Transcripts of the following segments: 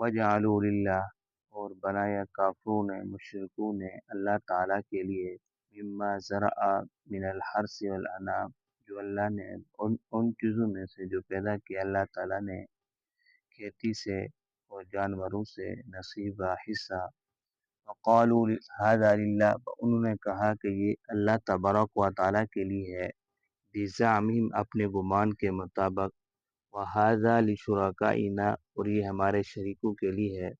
وجعلوا للہ، اور بنایا کافروں نے مشرکوں نے اللہ تعالیٰ کے لیے مما زرع من الحرث والانعام، جو اللہ نے ان چیزوں میں سے جو پیدا کیا اللہ تعالیٰ نے کھیتی سے اور جانوروں سے، نصیبہ حصہ، وقالوا هذا للہ، انہوں نے کہا کہ یہ اللہ تبارک و تعالیٰ کے لیے ہے، بزعمہم اپنے گمان کے مطابق، وہذا لشرکائنا، اور یہ ہمارے شریکوں کے لیے ہے،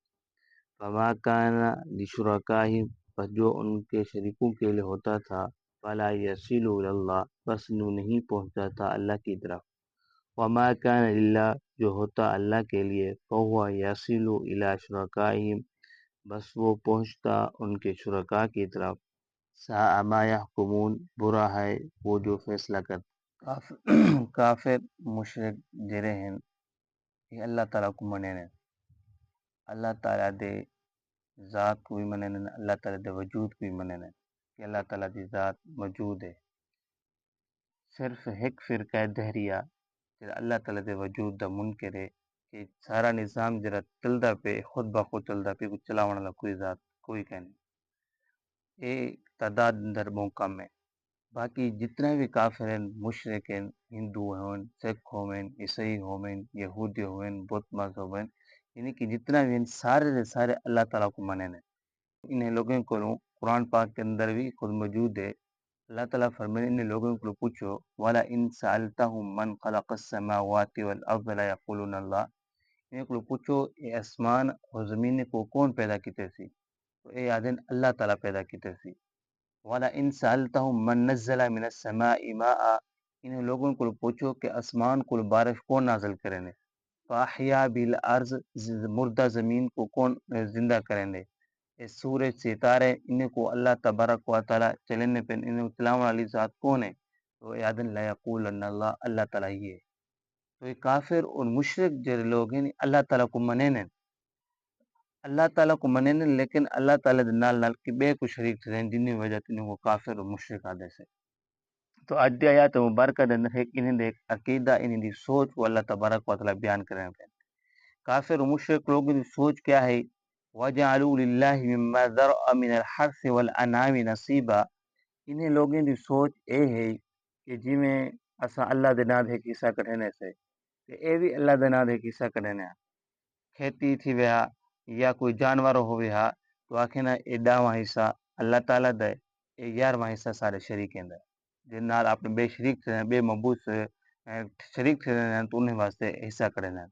فما کان لشرکائہم، بس جو ان کے شریکوں کے لیے ہوتا تھا، فلا یصل الی اللہ، بس نو نہیں پہنچتا تھا اللہ کی طرف، وما کان للہ، جو ہوتا اللہ کے لیے، فہو یصل الی شرکائہم، بس وہ پہنچتا ان کے شرکاء کی طرف، ساء ما یحکمون، برا ہے وہ جو فیصلہ کرتے۔ کافر مشرک جڑے ہیں یہ اللہ تعالیٰ کو مننے، اللہ تعالیٰ دے ذات کو بھی مننے، اللہ تعالیٰ دے وجود کو بھی مننے کہ اللہ تعالیٰ دی ذات موجود ہے۔ صرف ایک فرقہ دہریہ جڑا اللہ تعالیٰ دے وجود دا منکر ہے کہ سارا نظام جڑا چلدا پہ خود بخود چلدا پہ، کوئی چلاون والا کوئی ذات کوئی کہ نہیں، یہ تعداد اندر بہت کم ہے۔ باقی جتنے بھی کافر ہیں، مشرک ہیں، ہندو ہیں، سکھ ہیں، عیسائی ہیں، یہودی ہیں، بت مذہب ہیں، یعنی کہ جتنا بھی ہیں سارے دے سارے اللہ تعالیٰ کو مننے۔ انہیں لوگوں کو قرآن پاک کے اندر بھی خود موجود ہے، اللہ تعالیٰ فرمائے ان لوگوں کو پوچھو وَلَئِن سَأَلْتَهُم مَّن خَلَقَ السَّمَاوَاتِ وَالْأَرْضَ لَيَقُولُنَّ اللَّهُ، ان کو پوچھو یہ آسمان اور زمین کو کون پیدا کیتے سی، تو اے آدن اللہ تعالیٰ پیدا کیتے سی۔ وَلَئِن سَأَلْتَهُم مَّن نَزَّلَ مِنَ السَّمَاءِ مَاءً، ان لوگوں کو پوچھو کہ آسمان کو بارش کون نازل کریں گے، فَأَحْيَا بِالْأَرْضِ، مردہ زمین کو کون زندہ کریں گے، سورج ستارے ان کو اللہ تبارک و تعالیٰ چلنے پہ ان چلاون والی ذات کون ہے، تو یادن لا یقولن اللہ، اللہ تعالیٰ ہی ہے۔ تو یہ کافر اور مشرک جو لوگ ہیں اللہ تعالیٰ کو منین، اللہ تعالیٰ کو منین، لیکن اللہ تعالیٰ دے نال نال کی بے کو شریک تھے جن وجہ سے انہیں کو کافر اور مشرک آدھے سے۔ تو آج دی آیات مبارکہ دے اندر ایک انہیں دے عقیدہ انہیں دی سوچ کو اللہ تبارک و تعالیٰ بیان کرنے پہ۔ کافر و مشرک لوگوں کی سوچ کیا ہے، وَجَعَلُوا لِلَّهِ مِمَّا ذَرَأَ مِنَ الْحَرْثِ وَالْأَنْعَامِ نَصِيبًا، انہیں لوگوں کی سوچ اے ہے کہ جی میں اسا اللہ دے نال ایک حصہ کٹھنے سے، کہ اے بھی اللہ دے نال ایک حصہ کٹھنے، کھیتی تھی ویا یا کوئی جانور ہو ویا تو آخنا اے 10واں حصہ اللہ تعالیٰ دے، اے 11واں حصہ سارے شریک ہیں دے، جن نال اپنے بے شریک تھے بے معبود سے شریک تھے تو انہیں واسطے حصہ کٹھنے۔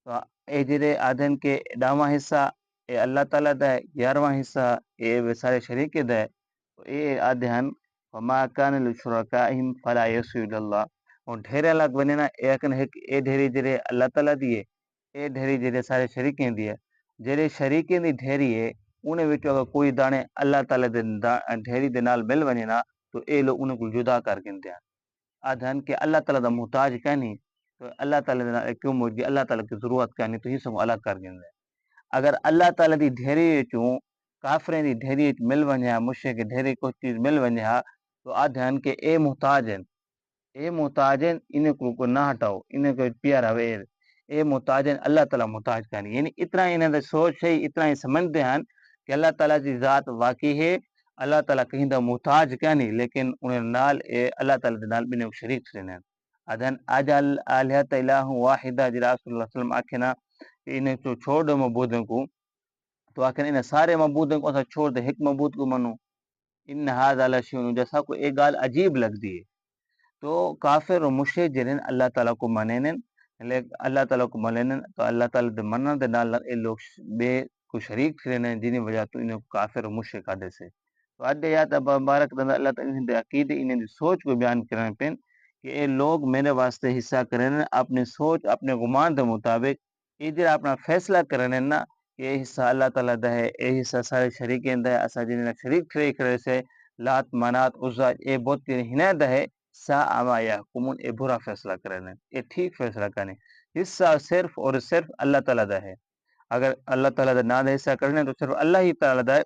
تو اے جڑے آدھن کے 10واں حصہ اے اللہ تعالیٰ دا ہے، 11واں حصہ اے سارے شریک دا ہے، تو اے آدھن وما کان لشرکائہم فلا یصل الی اللہ، اور ڈھیرے الگ بنے نا اے کن ہے کہ اے ڈھیری جڑے اللہ تعالیٰ دیے، اے ڈھیری جڑے سارے شریکیں دیے، جڑے شریکیں دی ڈھیری ہے انہیں وچوں اگر کوئی دانے اللہ تعالیٰ دے ڈھیری دے نال مل بنے نا تو اے لوگ انہیں کو جدا کر گندے ہیں، آدھن کہ اللہ تعالیٰ دا محتاج کہنی، تو اللہ تعالیٰ دے کیوں موجود، اللہ تعالیٰ کی ضرورت کہنی، تو ہی سب الگ کر گندے۔ اگر اللہ تعالیٰ دی ڈھیری چوں کافریں دی ڈھیری مل ونیا، مشرک کی ڈھیری کوئی چیز مل ونیا، تو آدھن کہ اے محتاج ہیں، اے محتاج ہیں، انہیں کو نہ ہٹاؤ، انہیں کو پیارا ویر، اے محتاج ہیں، اللہ تعالیٰ محتاج کہنی، یعنی اتنا انہیں دا سوچ ہے، اتنا ہی سمجھتے ہیں کہ اللہ تعالیٰ دی ذات واقعی ہے، اللہ تعالیٰ کہیں دا محتاج کہنی، لیکن انہیں نال اے اللہ تعالیٰ دے نال بنے شریک سے ہیں۔ ادھن اجل الہۃ الہ واحدہ، جی رسول اللہ صلی اللہ علیہ وسلم آکھنا کہ انہیں تو چھوڑ دو معبودوں کو، تو آخر انہیں سارے معبودوں کو چھوڑ دے، ایک معبود کو منو، ان ھذا لشیء، جیسا کو ایک گال عجیب لگ دی ہے۔ تو کافر و مشرک جنہیں اللہ تعالیٰ کو منین، اللہ تعالیٰ کو منین، تو اللہ تعالیٰ دے منن دے نال اے لوگ بے کو شریک تھے جنہیں وجہ تو انہیں کافر و مشرک آدھے سے۔ تو آج یا مبارک اللہ تعالیٰ دے عقیدے انہیں دی سوچ کو بیان کرنے پہ کہ اے لوگ میرے واسطے حصہ کریں، اپنی سوچ اپنے گمان دے مطابق ادھر اپنا فیصلہ کرنے نا کہ اے حصہ اللہ تعالیٰ دا ہے، اے حصہ سارے شریکیں دا ہے، اسا جنہیں شریک تھے کرے سے لات منات عزا اے بہت ہنے دا ہے، سا ما یحکمون، اے برا فیصلہ کرنے، اے ٹھیک فیصلہ کرنے، حصہ صرف اور صرف اللہ تعالیٰ دا ہے۔ اگر اللہ تعالیٰ دا نہ دا حصہ کرنے تو صرف اللہ ہی تعالیٰ دا ہے،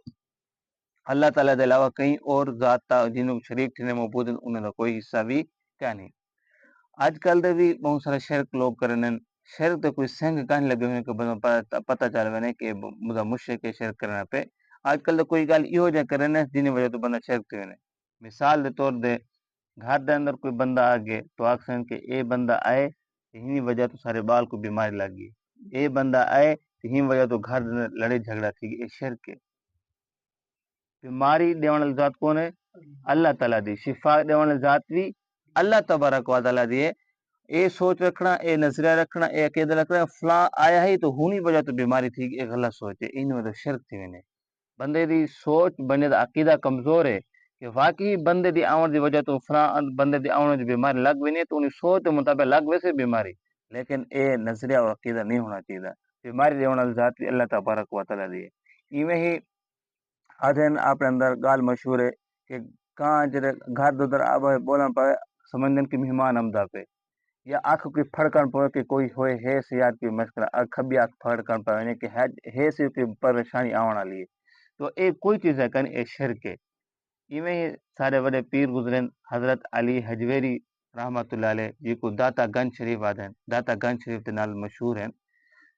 اللہ تعالیٰ دے علاوہ کہیں اور ذات جنہوں شریک تھے موجود انہوں نے کوئی حصہ بھی کیا نہیں۔ آج کل دے بھی بہت سارے شرک لوگ کرنے، شرک تو کوئی سنگ کہنے لگے ہوئے کہ پتہ چل ونے کہ مدا مشرک کے شرک کرنا پہ آج کل تو کوئی گل یہ جا کرنے جن وجہ تو بندہ شرک تھی ونے مثال دے طور دے گھر دے اندر کوئی بندہ آ گئے تو آخسن کہ اے بندہ آئے ہی وجہ تو سارے بال کو بیماری لگ گئی اے بندہ آئے ہی وجہ تو گھر دے اندر لڑے جھگڑا تھی گئی اے شرک ہے بیماری دیوان والی ذات کون ہے اللہ تعالیٰ دی شفا دیوان والی ذات بھی اللہ تبارک و تعالیٰ دی ہے اے سوچ رکھنا اے نظریہ رکھنا اے عقیدہ رکھنا فلاں آیا ہی تو ہونی وجہ تو بیماری تھی اے غلط سوچ ہے ان میں تو شرک تھی ونے بندے دی سوچ بندے دا عقیدہ کمزور ہے کہ واقعی بندے دی آون دی وجہ تو فلاں بندے دی آون دی بیماری لگ بھی نہیں تو انہیں سوچ کے مطابق لگ ویسے بیماری لیکن اے نظریہ اور عقیدہ نہیں ہونا چاہیے بیماری دیوان والی ذات بھی اللہ تبارک و تعالیٰ دی ہے ایویں ہی آدھین آپ اندر گال مشہور ہے کہ کہاں جڑے گھر دودر آب بولن پہ سمجھن کہ مہمان آمدہ پہ یا آنکھ کی پھڑکن پہ کہ کوئی ہوئے ہے سیاد کی مشکل کھبی آنکھ پھڑکن پہ یعنی کہ ہے سے کی پریشانی آن والی ہے تو اے کوئی چیز ہے کہیں اے شرک ہے ایویں ہی سارے بڑے پیر گزرن حضرت علی حجویری رحمت اللہ علیہ جی کو داتا گنج شریف آدھیں داتا گنج شریف کے نال مشہور ہیں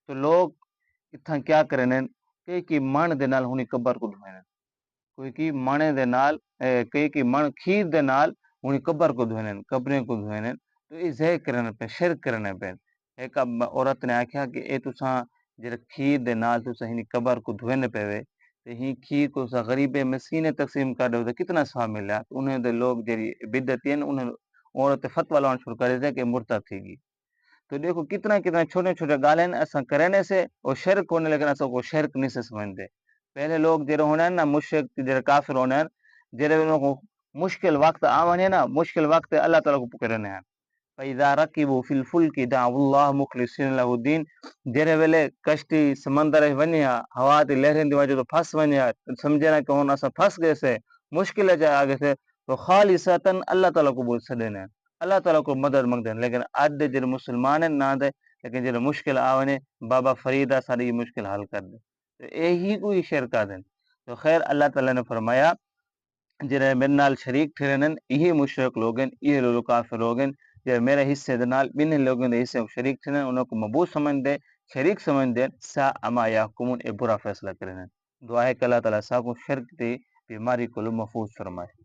تو لوگ اتنا کیا کریں کہ من دے نال ہونی قبر کو دھوئیں کوئی کی مانے دے نال کئی کی من کھیر دے نال ہونی قبر کو دھوئیں قبریں کو دھوئیں تو یہ زہ کرنے پہ شرک کرنے پہ ایک عورت نے آکھیا کہ اے تساں جڑا کھیر دے نال تساں ہنی قبر کو دھوئنے پہ تو ہی کھیر کو غریب مسکین تقسیم کر دو تو کتنا ثواب ملیا تو انہیں دے لوگ جڑی بدعت ہیں انہیں عورت فتوی لانا شروع کر دے کہ مرتد تھی گی تو دیکھو کتنا کتنا چھوٹے چھوٹے گالیں ایسا کرنے سے وہ شرک ہونے لیکن ایسا کو شرک نہیں سے سمجھتے پہلے لوگ جڑے ہونے ہیں نا مشرک جڑے کافر ہونے ہیں جڑے انہوں کو مشکل وقت آوانے نا مشکل وقت اللہ تعالیٰ کو پکڑنے ہیں فَإِذَا رَكِبُوا فِي الْفُلْكِ دَعَوُا اللَّهَ مُخْلِصِينَ لَهُ الدِّينَ جڑے ویلے کشتی سمندر ونیا ہوا دی لہریں دی وجہ تو پھنس ونیا سمجھے نا کہ ہن اسا پھنس گئے سے مشکل ہے جائے آگے سے تو خالصتاً اللہ تعالیٰ کو بول سدینے اللہ تعالیٰ کو مدد منگتے ہیں لیکن آج جڑے مسلمان ہیں نہ دے لیکن جڑے مشکل آونے بابا فریدہ ساری مشکل حل کر دے تو یہی کوئی شرکا دیں تو خیر اللہ تعالیٰ نے فرمایا جڑے میرے نال شریک ٹھہرن یہ مشرک لوگ ہیں یہ لوگ کافر لوگ ہیں جڑے میرے حصے دے نال بن لوگوں دے حصے شریک ٹھہرن انہوں کو مبوس سمجھ دے شریک سمجھ دے سا اما یحکمون اے برا فیصلہ کرن دعا ہے کہ اللہ تعالیٰ سا کو شرک دی بیماری کو محفوظ فرمائے